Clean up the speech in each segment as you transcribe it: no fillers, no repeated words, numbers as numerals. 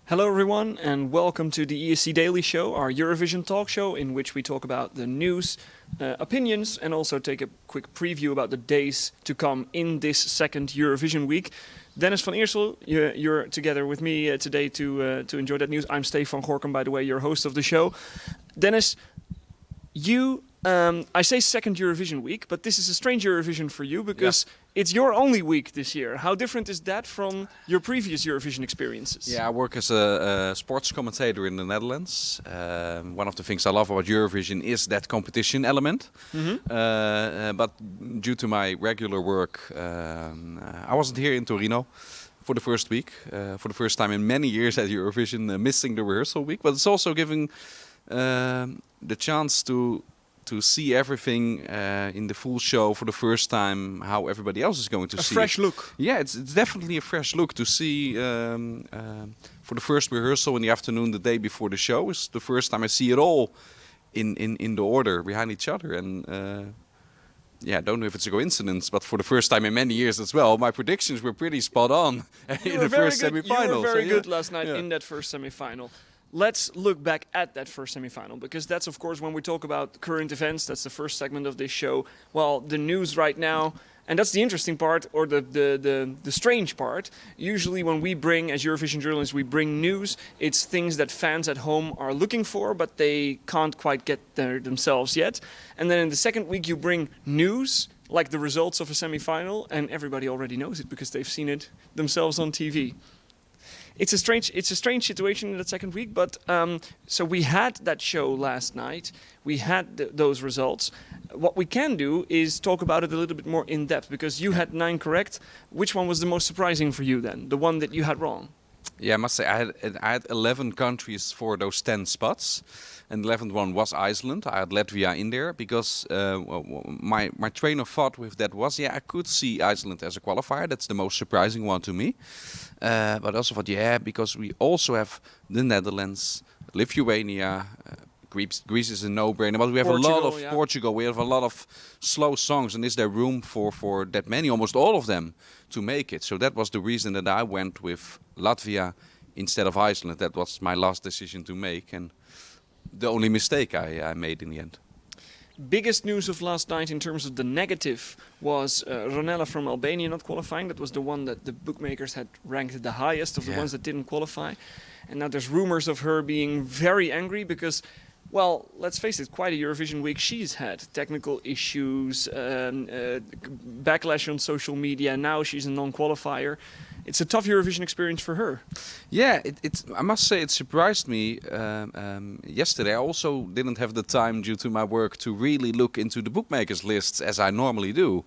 Hello, everyone, and welcome to the ESC Daily Show, our Eurovision talk show, in which we talk about the news, opinions, and also take a quick preview about the days to come in this second Eurovision week. Dennis van Eersel, you're together with me today to enjoy that news. I'm Stefan Gorkum, by the way, your host of the show. Dennis, I say second Eurovision week, but this is a strange Eurovision for you because it's your only week this year. How different is that from your previous Eurovision experiences? Yeah, I work as a sports commentator in the Netherlands. One of the things I love about Eurovision is that competition element. But due to my regular work, I wasn't here in Torino for the first week. For the first time in many years at Eurovision, missing the rehearsal week. But it's also giving the chance to see everything in the full show for the first time, how everybody else is going to see it. A fresh look. Yeah, it's definitely a fresh look to see for the first rehearsal in the afternoon, the day before the show. Is the first time I see it all in the order behind each other. And I don't know if it's a coincidence, but for the first time in many years as well, my predictions were pretty spot on in the first semi-final. You were very good last night in that first semi-final. Let's look back at that first semi-final, because that's, of course, when we talk about current events, that's the first segment of this show. Well, the news right now, and that's the interesting part, or the strange part. Usually when we bring, as Eurovision journalists, we bring news, it's things that fans at home are looking for, but they can't quite get there themselves yet. And then in the second week you bring news, like the results of a semi-final, and everybody already knows it because they've seen it themselves on TV. It's a strange situation in that second week, but so we had that show last night. We had those results. What we can do is talk about it a little bit more in depth, because you had 9 correct. Which one was the most surprising for you then? The one that you had wrong? Yeah, I must say I had 11 countries for those 10 spots, and the 11th one was Iceland. I had Latvia in there because my train of thought with that was, I could see Iceland as a qualifier. That's the most surprising one to me. But also thought, because we also have the Netherlands, Lithuania, Greece is a no-brainer, but we have Portugal, a lot of Portugal. We have a lot of slow songs, and is there room for that many, almost all of them, to make it? So that was the reason that I went with Latvia instead of Iceland. That was my last decision to make, and the only mistake I made in the end. Biggest news of last night in terms of the negative was Ronella from Albania not qualifying. That was the one that the bookmakers had ranked the highest of the ones that didn't qualify. And now there's rumors of her being very angry because, well, let's face it, quite a Eurovision week she's had. Technical issues, backlash on social media. Now she's a non-qualifier. It's a tough Eurovision experience for her. Yeah, I must say it surprised me yesterday. I also didn't have the time due to my work to really look into the bookmakers lists as I normally do.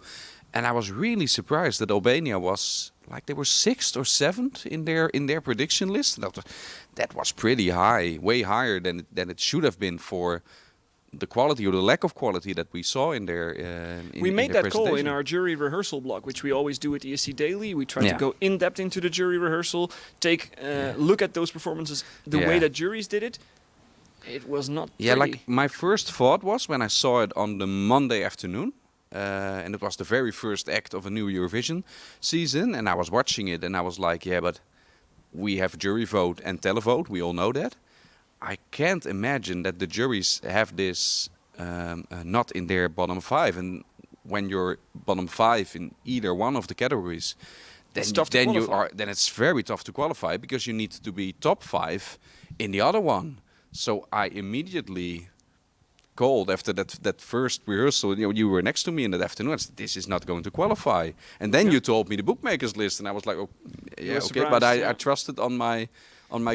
And I was really surprised that Albania was, like, they were 6th or 7th in their prediction list. That was pretty high, way higher than it should have been for the quality or the lack of quality that we saw in their we made that call in our jury rehearsal blog, which we always do at ESC Daily. We try to go in depth into the jury rehearsal, take look at those performances the way that juries did it. It was not pretty. Like my first thought was when I saw it on the Monday afternoon, and it was the very first act of a new Eurovision season, and I was watching it and I was like, but we have jury vote and televote, we all know that. I can't imagine that the juries have this not in their bottom 5. And when you're bottom 5 in either one of the categories, then it's very tough to qualify, because you need to be top 5 in the other one. So I immediately called after that first rehearsal. You were next to me in that afternoon. I said, this is not going to qualify. And then you told me the bookmakers list, and I was like, okay. But I trusted on my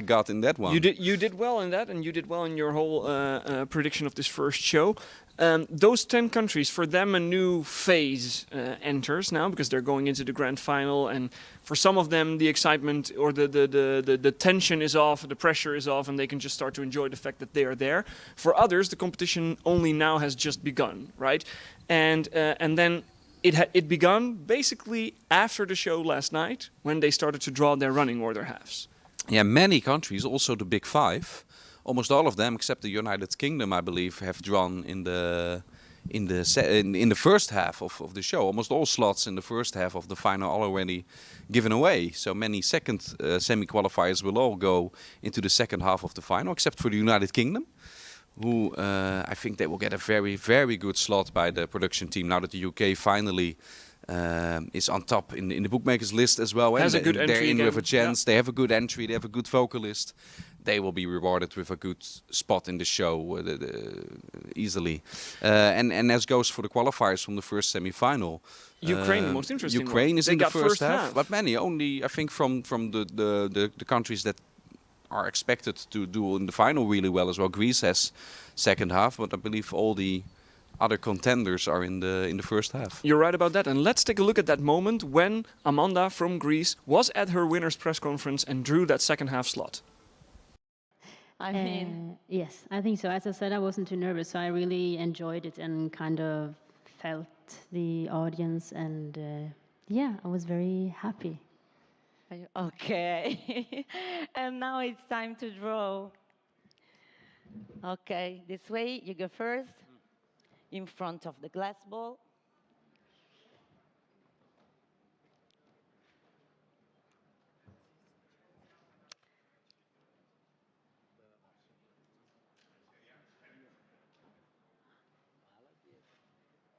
gut in that one. You did well in that, and you did well in your whole prediction of this first show. Those 10 countries, for them a new phase enters now, because they're going into the grand final, and for some of them the excitement or the tension is off, the pressure is off, and they can just start to enjoy the fact that they are there. For others, the competition only now has just begun, right? And then it began basically after the show last night, when they started to draw their running order halves. Yeah, many countries, also the Big Five, almost all of them except the United Kingdom, I believe, have drawn in in the first half of the show. Almost all slots in the first half of the final are already given away. So many second semi-qualifiers will all go into the second half of the final, except for the United Kingdom, who I think they will get a very, very good slot by the production team now that the UK finally is on top in the bookmakers list as well. Has a good they're entry in again. with a chance. Yeah. They have a good entry. They have a good vocalist. They will be rewarded with a good spot in the show easily. And as goes for the qualifiers from the first semi-final, Ukraine, the most interesting Ukraine one. is They in the got first half. half. But many only, I think, from the countries that are expected to do in the final really well as well. Greece has second half, but I believe all the other contenders are in the first half. You're right about that. And let's take a look at that moment when Amanda from Greece was at her winner's press conference and drew that second half slot. I mean, yes, I think so. As I said, I wasn't too nervous, so I really enjoyed it and kind of felt the audience, and yeah, I was very happy. okay. And now it's time to draw. Okay, this way you go first, in front of the glass ball.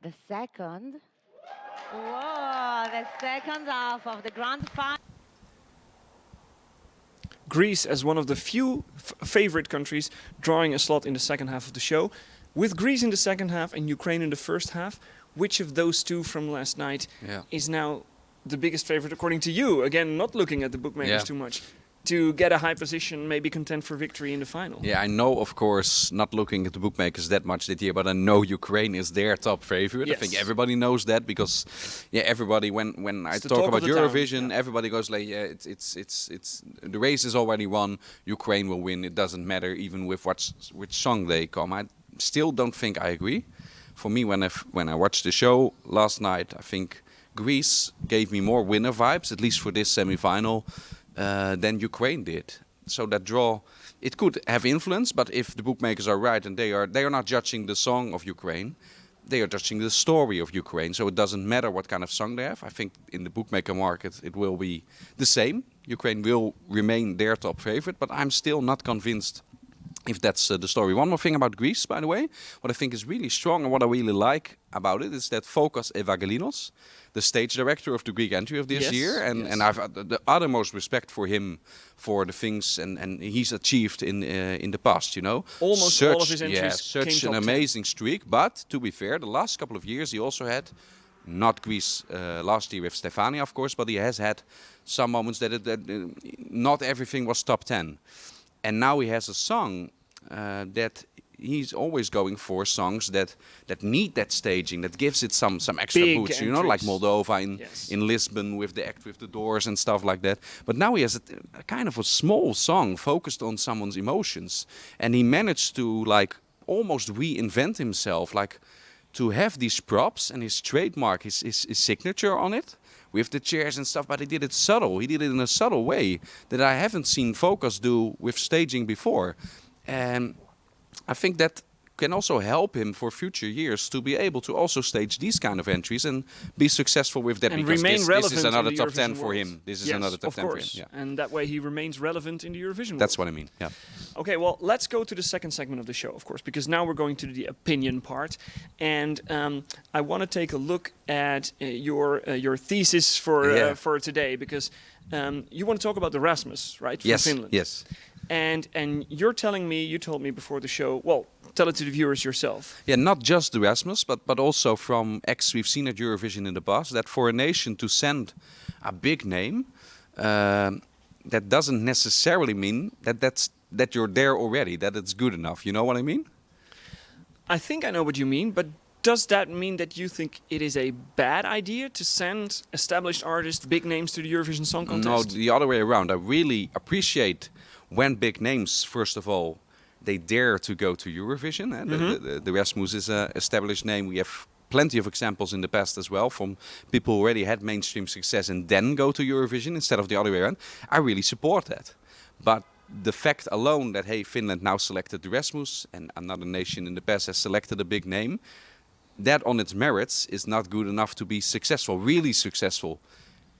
The second. Whoa, the second half of the grand final. Greece as one of the few favorite countries drawing a slot in the second half of the show. With Greece in the second half and Ukraine in the first half, which of those two from last night is now the biggest favorite according to you? Again, not looking at the bookmakers too much. To get a high position, maybe contend for victory in the final. Yeah, I know, of course, not looking at the bookmakers that much this year, but I know Ukraine is their top favorite. Yes. I think everybody knows that because, everybody when I It's the talk talk about of the town, Eurovision, everybody goes like, it's the race is already won. Ukraine will win. It doesn't matter even with which song they come. I still don't think I agree. For me, when I watched the show last night, I think Greece gave me more winner vibes, at least for this semi-final, than Ukraine did. So that draw, it could have influence, but if the bookmakers are right and they are not judging the song of Ukraine, they are judging the story of Ukraine. So it doesn't matter what kind of song they have. I think in the bookmaker market it will be the same. Ukraine will remain their top favorite, but I'm still not convinced if that's the story. One more thing about Greece, by the way, what I think is really strong and what I really like about it is that Fokas Evagelinos, the stage director of the Greek entry of this year, and I've the uttermost respect for him for the things and he's achieved in the past. You know, Almost all of his entries such came an top 10. amazing streak. But to be fair, the last couple of years he also had. Not Greece last year with Stefania, of course, but he has had some moments that not everything was top 10. And now he has a song that he's always going for songs that need that staging, that gives it some extra Big boost, you know, like entries. Moldova Yes. in Lisbon with the act with the doors and stuff like that. But now he has a kind of a small song focused on someone's emotions, and he managed to like almost reinvent himself, like to have these props and his trademark, his signature on it. With the chairs and stuff, but he did it subtle. He did it in a subtle way that I haven't seen Focus do with staging before. And I think that can also help him for future years to be able to also stage these kind of entries and be successful with that. And because remain this relevant is another in the top 10 Eurovision for world. him. This is Yes, another top of 10 for course. him. Yeah. And that way he remains relevant in the Eurovision That's world. what I mean. Yeah. Okay, well, let's go to the second segment of the show, of course, because now we're going to the opinion part. And I want to take a look at your thesis for today, because you want to talk about the Rasmus, right, from Yes. Finland. Yes. And you told me before the show, well, tell it to the viewers yourself. Yeah, not just the Rasmus, but also from acts we've seen at Eurovision in the past, that for a nation to send a big name, that doesn't necessarily mean that you're there already, that it's good enough. You know what I mean? I think I know what you mean, but does that mean that you think it is a bad idea to send established artists, big names to the Eurovision Song Contest? No, the other way around. I really appreciate when big names, first of all, they dare to go to Eurovision. The Rasmus is an established name. We have plenty of examples in the past as well from people who already had mainstream success and then go to Eurovision instead of the other way around. I really support that. But the fact alone that, hey, Finland now selected the Rasmus and another nation in the past has selected a big name, that on its merits is not good enough to be successful, really successful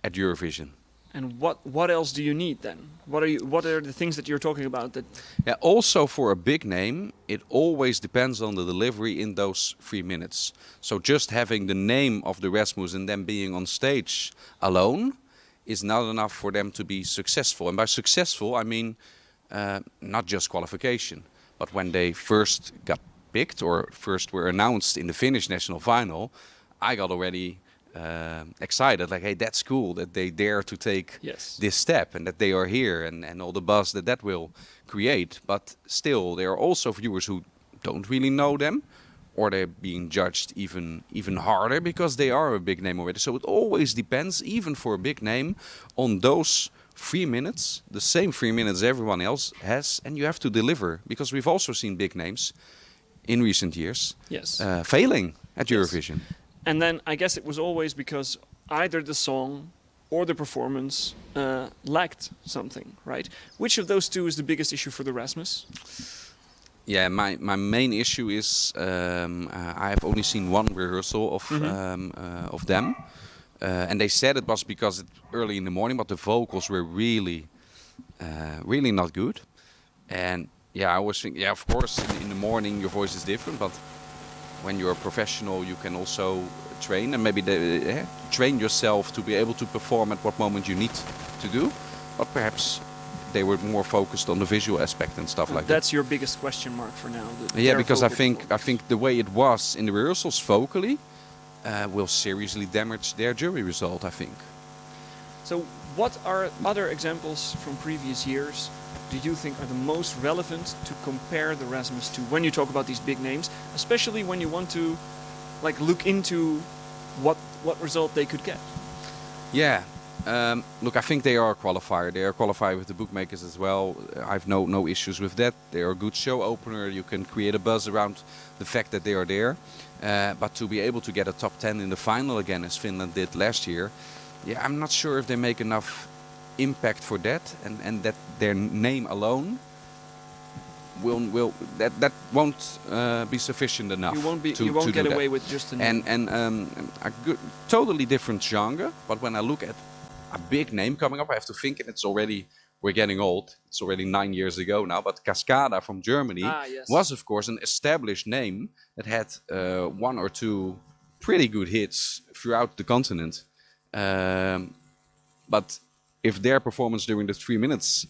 at Eurovision. And what else do you need then? What are the things that you're talking about that? Yeah, also for a big name, it always depends on the delivery in those 3 minutes. So just having the name of the Rasmus and them being on stage alone is not enough for them to be successful. And by successful, I mean not just qualification, but when they first got picked or first were announced in the Finnish national final, I got already excited, like, hey, that's cool that they dare to take this step and that they are here and all the buzz that will create. But still, there are also viewers who don't really know them, or they're being judged even harder because they are a big name already. So it always depends, even for a big name, on those 3 minutes, the same 3 minutes everyone else has, and you have to deliver. Because we've also seen big names in recent years failing at Eurovision. And then I guess it was always because either the song or the performance lacked something, right? Which of those two is the biggest issue for the Rasmus? Yeah, my main issue is I have only seen one rehearsal of them. And they said it was because it's early in the morning, but the vocals were really not good. And yeah, I always think, of course, in the morning your voice is different, but when you're a professional, you can also train and maybe train yourself to be able to perform at what moment you need to do. But perhaps they were more focused on the visual aspect and stuff like that. That's your biggest question mark for now. Yeah, because I think the way it was in the rehearsals vocally will seriously damage their jury result, I think. So what are other examples from previous years do you think are the most relevant to compare the Rasmus to when you talk about these big names, especially when you want to look into what result they could get? Yeah, look, I think they are a qualifier. They are qualified with the bookmakers as well. I've no issues with that. They are a good show opener. You can create a buzz around the fact that they are there. But to be able to get a top 10 in the final again, as Finland did last year, yeah, I'm not sure if they make enough impact for that, and that their name alone will won't be sufficient enough. You won't get away with just a name. And a good, totally different genre. But when I look at a big name coming up, I have to think, and we're getting old. It's already 9 years ago now. But Cascada from Germany was, of course, an established name that had 1 or 2 pretty good hits throughout the continent. But if their performance during the 3 minutes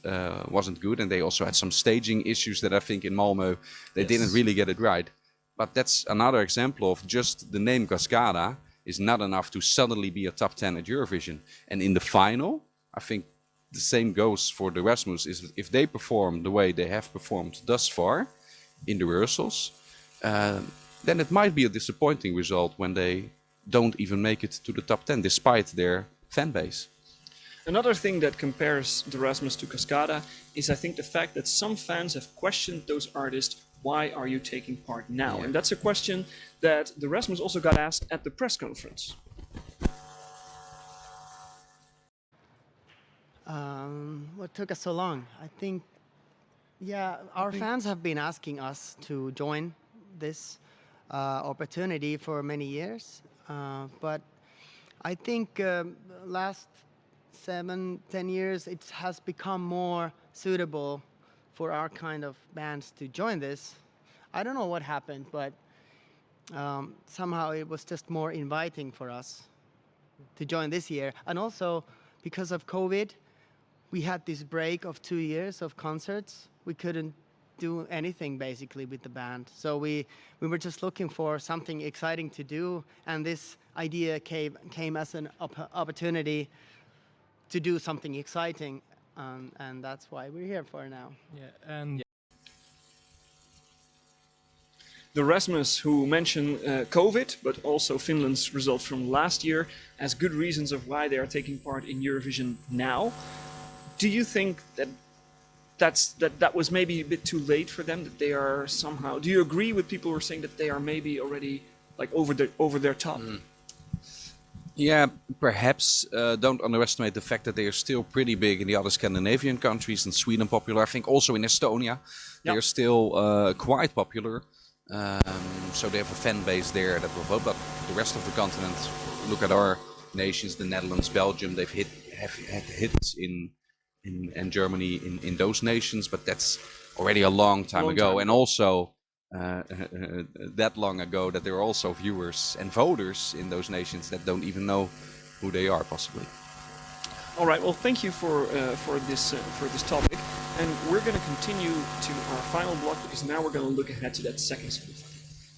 wasn't good, and they also had some staging issues that I think in Malmö they didn't really get it right. But that's another example of just the name Cascada is not enough to suddenly be a top 10 at Eurovision. And in the final, I think the same goes for the Rasmus. Is if they perform the way they have performed thus far in the rehearsals, then it might be a disappointing result when they don't even make it to the top 10 despite their fan base. Another thing that compares the Rasmus to Cascada is, I think, the fact that some fans have questioned those artists, why are you taking part now? Yeah. And that's a question that the Rasmus also got asked at the press conference. What took us so long? I think, our fans have been asking us to join this opportunity for many years. But I think last 7-10 years, it has become more suitable for our kind of bands to join this. I don't know what happened, but somehow it was just more inviting for us to join this year. And also, because of COVID, we had this break of 2 years of concerts. We couldn't do anything basically with the band. So we were just looking for something exciting to do, and this idea came as an opportunity to do something exciting, and that's why we're here for now. Yeah, and The Rasmus, who mention COVID, but also Finland's result from last year as good reasons of why they are taking part in Eurovision now. Do you think that was maybe a bit too late for them, that they are somehow... Do you agree with people who are saying that they are maybe already over their top? Yeah, perhaps don't underestimate the fact that they are still pretty big in the other Scandinavian countries, and Sweden popular. I think also in Estonia they are still quite popular. So they have a fan base there that will vote. But the rest of the continent, look at our nations, the Netherlands, Belgium, have had hits in Germany in those nations, but that's already a long time ago. And also that long ago that there are also viewers and voters in those nations that don't even know who they are, possibly. All right. Well, thank you for this topic, and we're going to continue to our final block because now we're going to look ahead to that second semifinal.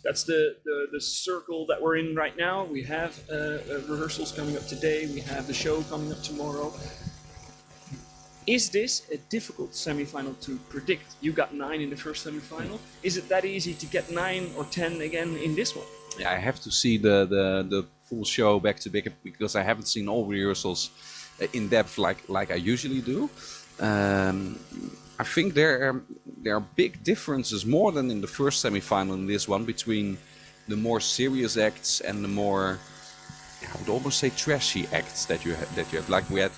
That's the circle that we're in right now. We have rehearsals coming up today. We have the show coming up tomorrow. Is this a difficult semifinal to predict? You got 9 in the first semifinal. Is it that easy to get 9 or 10 again in this one? Yeah, I have to see the full show back to back because I haven't seen all rehearsals in depth like I usually do. I think there are big differences, more than in the first semifinal in this one, between the more serious acts and the more, I would almost say, trashy acts that you have. Like we had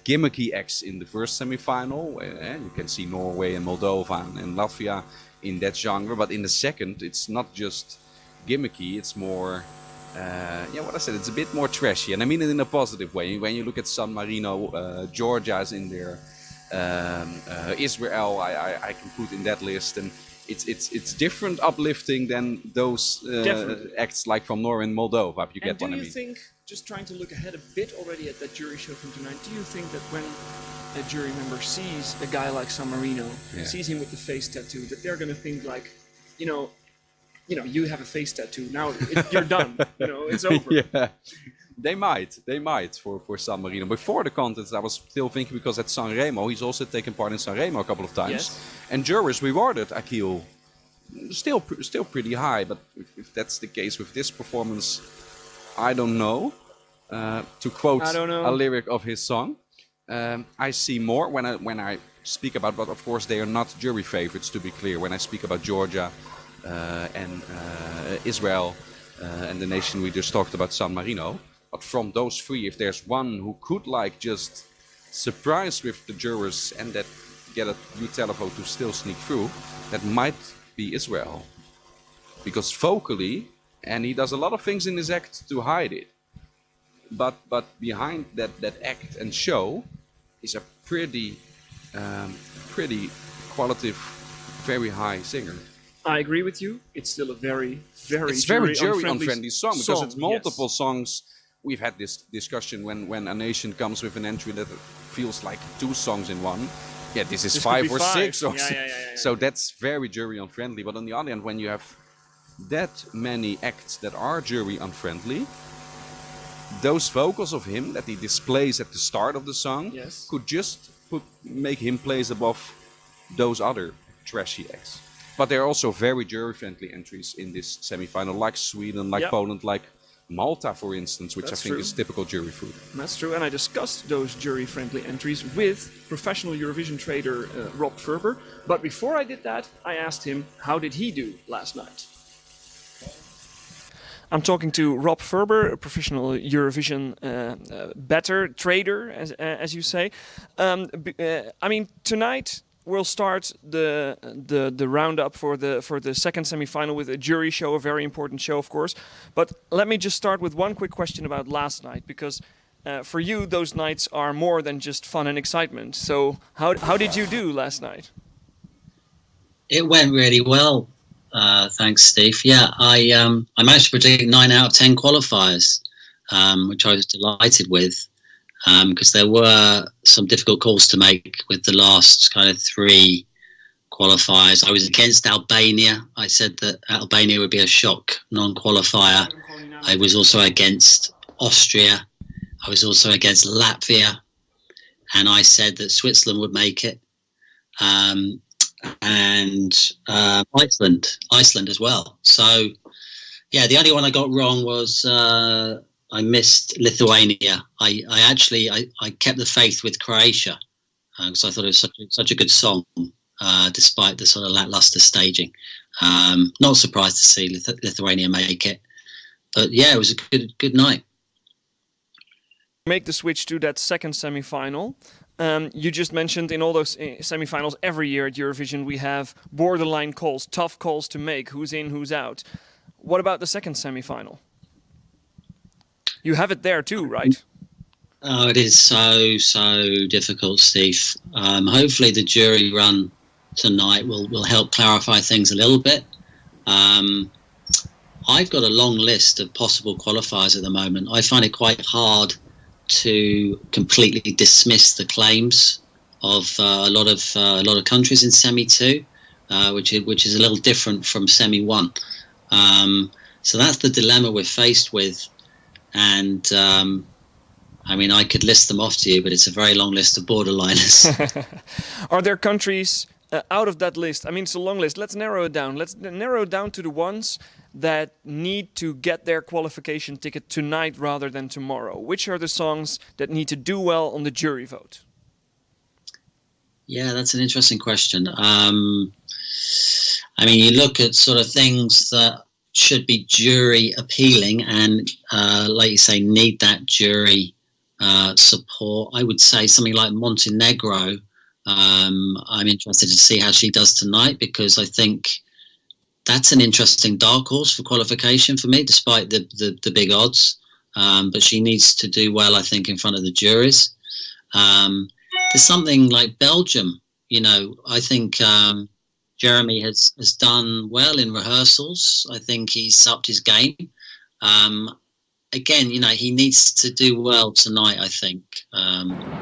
gimmicky acts in the first semifinal. You can see Norway and Moldova and Latvia in that genre, but in the second, it's not just gimmicky. It's more, what I said. It's a bit more trashy, and I mean it in a positive way. When you look at San Marino, Georgia is in there. Israel, I can put in that list, and it's different, uplifting than those acts like from Norway and Moldova. If you get what I mean. Do you think, just trying to look ahead a bit already at that jury show from tonight, do you think that when a jury member sees a guy like San Marino, sees him with the face tattoo, that they're going to think like, you have a face tattoo, now you're done, it's over? Yeah. They might for San Marino. Before the contest, I was still thinking, because at Sanremo, he's also taken part in Sanremo a couple of times. Yes. And jurors rewarded Akil still pretty high. But if that's the case with this performance, I don't know. To quote a lyric of his song, I see more when I speak about, but of course they are not jury favorites, to be clear. When I speak about Georgia and Israel and the nation we just talked about, San Marino. But from those 3, if there's one who could just surprise with the jurors and that get a new televote to still sneak through, that might be Israel. Because vocally, and he does a lot of things in his act to hide it, but behind that act and show is a pretty qualitative, very high singer. I agree with you. It's still a very jury unfriendly song, because it's multiple songs. We've had this discussion when a nation comes with an entry that feels like 2 songs in one. Yeah, this is 5 or 6 or so that's very jury unfriendly. But on the other hand, when you have that many acts that are jury unfriendly, those vocals of him that he displays at the start of the song could just make him place above those other trashy acts. But there are also very jury-friendly entries in this semi-final, like Sweden, like Poland, like Malta, for instance, which I think is typical jury food. That's true, and I discussed those jury-friendly entries with professional Eurovision trader Rob Ferber. But before I did that, I asked him, how did he do last night? I'm talking to Rob Ferber, a professional Eurovision better trader, as you say. I mean, tonight we'll start the roundup for the second semi-final with a jury show, a very important show, of course. But let me just start with one quick question about last night, because for you those nights are more than just fun and excitement. So how did you do last night? It went really well. Thanks, Steve. Yeah, I managed to predict 9 out of 10 qualifiers, which I was delighted with, because there were some difficult calls to make with the last kind of 3 qualifiers. I was against Albania. I said that Albania would be a shock non-qualifier. I was also against Austria. I was also against Latvia, and I said that Switzerland would make it. And Iceland as well. So, yeah, the only one I got wrong was I missed Lithuania. I kept the faith with Croatia because I thought it was such a good song, despite the sort of lackluster staging. Not surprised to see Lithuania make it, but yeah, it was a good night. Make the switch to that second semi-final. You just mentioned in all those semifinals every year at Eurovision we have borderline calls, tough calls to make, who's in, who's out. What about the second semifinal? You have it there too, right? Oh, it is so difficult, Steve. Hopefully the jury run tonight will help clarify things a little bit. I've got a long list of possible qualifiers at the moment. I find it quite hard to completely dismiss the claims of a lot of countries in semi 2, which is a little different from semi 1. So that's the dilemma we're faced with, and I mean, I could list them off to you, but it's a very long list of borderliners. Are there countries out of that list? I mean, it's a long list. Let's narrow it down. Let's narrow it down to the ones that need to get their qualification ticket tonight rather than tomorrow. Which are the songs that need to do well on the jury vote? Yeah, that's an interesting question. I mean, you look at sort of things that should be jury appealing and, like you say, need that jury support. I would say something like Montenegro. I'm interested to see how she does tonight, because I think that's an interesting dark horse for qualification for me, despite the big odds. But she needs to do well, I think, in front of the juries. There's something like Belgium. You know, I think Jeremy has done well in rehearsals. I think he's upped his game. Again, you know, he needs to do well tonight, I think.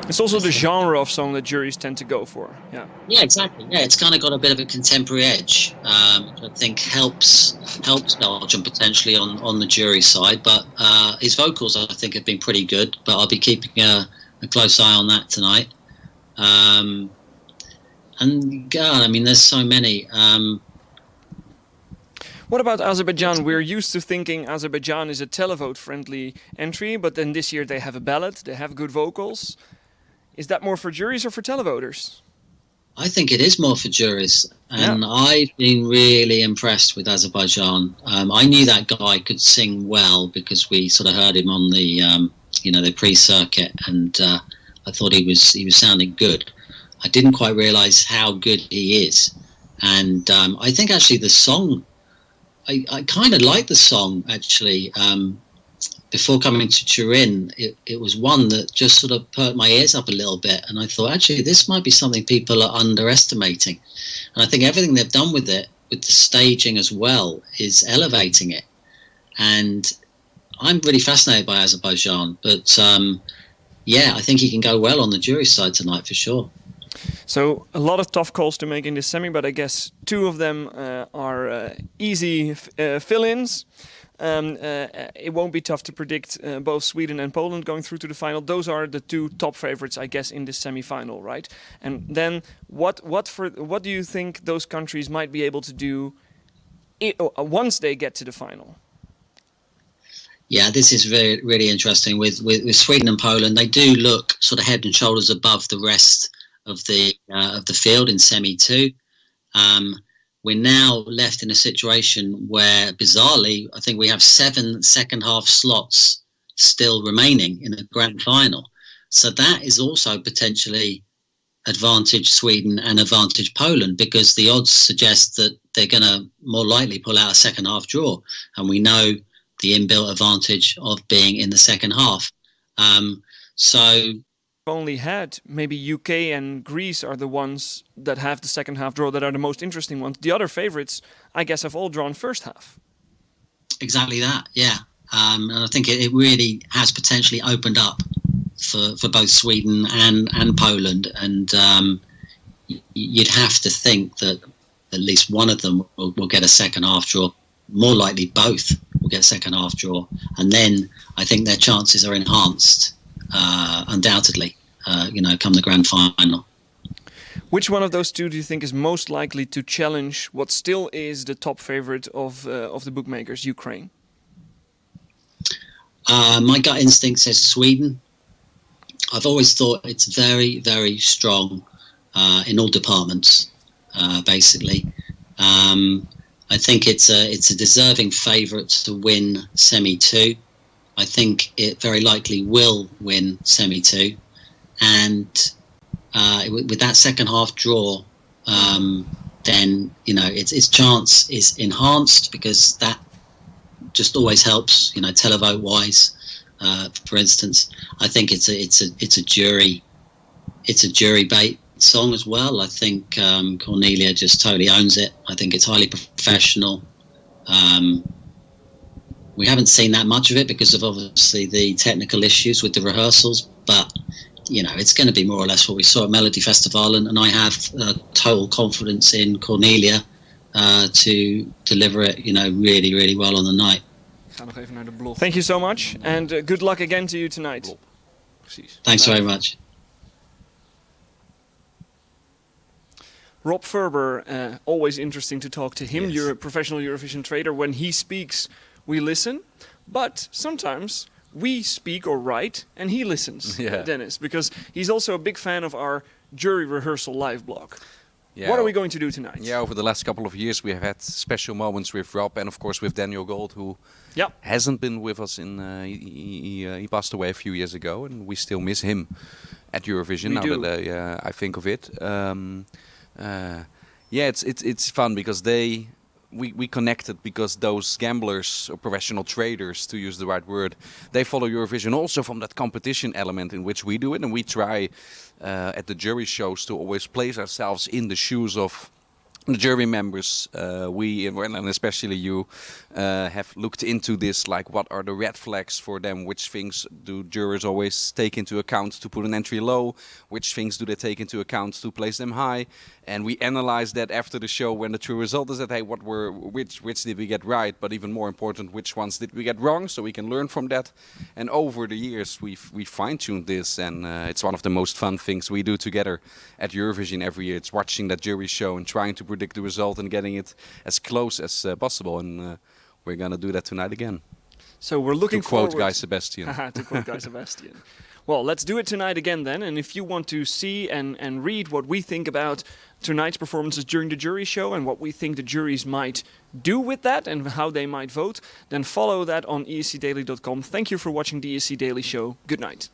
It's also the genre of song that juries tend to go for. Yeah. Yeah, exactly. Yeah, it's kind of got a bit of a contemporary edge, which I think helps Belgium potentially on the jury side. But his vocals, I think, have been pretty good. But I'll be keeping a close eye on that tonight. And God, I mean, there's so many. What about Azerbaijan? We're used to thinking Azerbaijan is a televote-friendly entry, but then this year they have a ballad, they have good vocals. Is that more for juries or for televoters? I think it is more for juries, and yeah. I've been really impressed with Azerbaijan. I knew that guy could sing well because we sort of heard him on the, the pre-circuit, and I thought he was sounding good. I didn't quite realise how good he is, and I think actually the song. I kind of liked the song, actually. Before coming to Turin, it was one that just sort of perked my ears up a little bit. And I thought, actually, this might be something people are underestimating. And I think everything they've done with it, with the staging as well, is elevating it. And I'm really fascinated by Azerbaijan. But, yeah, I think he can go well on the jury side tonight for sure. So a lot of tough calls to make in this semi, but I guess two of them are easy fill-ins. It won't be tough to predict both Sweden and Poland going through to the final. Those are the two top favorites, I guess, in this semi-final, right? And then what do you think those countries might be able to do once they get to the final? Yeah, this is really interesting. With Sweden and Poland, they do look sort of head and shoulders above the rest of the field in semi 2. We're now left in a situation where, bizarrely, I think we have 7 second half slots still remaining in the grand final. So that is also potentially advantage Sweden and advantage Poland, because the odds suggest that they're going to more likely pull out a second half draw, and we know the inbuilt advantage of being in the second half. So only had maybe UK and Greece are the ones that have the second half draw that are the most interesting ones. The other favorites, I guess, have all drawn first half. Exactly that, yeah. And I think it really has potentially opened up for both Sweden and Poland. And you'd have to think that at least one of them will get a second half draw. More likely both will get a second half draw. And then I think their chances are enhanced. Undoubtedly, come the grand final. Which one of those two do you think is most likely to challenge what still is the top favorite of the bookmakers, Ukraine? My gut instinct says Sweden. I've always thought it's very, very strong in all departments, basically. I think it's a deserving favourite to win semi 2. I think it very likely will win semi 2, and with that second half draw, then its chance is enhanced, because that just always helps. Televote wise, for instance, I think it's a jury bait song as well. I think Cornelia just totally owns it. I think it's highly professional. We haven't seen that much of it because of obviously the technical issues with the rehearsals, but it's going to be more or less what we saw at Melody Festival, and I have total confidence in Cornelia to deliver it, really, really well on the night. Ik ga nog even naar de blog. Thank you so much, and good luck again to you tonight. Precies. Thanks very much. Rob Ferber, always interesting to talk to him. Yes. You're a professional Eurovision trader. When he speaks, we listen, but sometimes we speak or write and he listens, Yeah. Dennis, because he's also a big fan of our jury rehearsal live blog. Yeah. What are we going to do tonight? Yeah, over the last couple of years we have had special moments with Rob and of course with Daniel Gold, who Yeah. hasn't been with us he passed away a few years ago, and we still miss him at Eurovision. We do. That I think of it. Yeah, it's fun because we connected because those gamblers or professional traders, to use the right word, they follow Eurovision also from that competition element in which we do it, and we try at the jury shows to always place ourselves in the shoes of the jury members. We, and especially you, have looked into this, like what are the red flags for them, which things do jurors always take into account to put an entry low, which things do they take into account to place them high, and we analyze that after the show when the true result is that, hey, which did we get right, but even more important, which ones did we get wrong, so we can learn from that. And over the years we fine-tuned this, and it's one of the most fun things we do together at Eurovision every year. It's watching that jury show and trying to predict the result and getting it as close as possible, and we're gonna do that tonight again. So we're looking To quote forward Guy Sebastian. to quote Guy Sebastian. Well, let's do it tonight again then. And if you want to see and read what we think about tonight's performances during the jury show and what we think the juries might do with that and how they might vote, then follow that on escdaily.com. Thank you for watching the ESC Daily Show. Good night.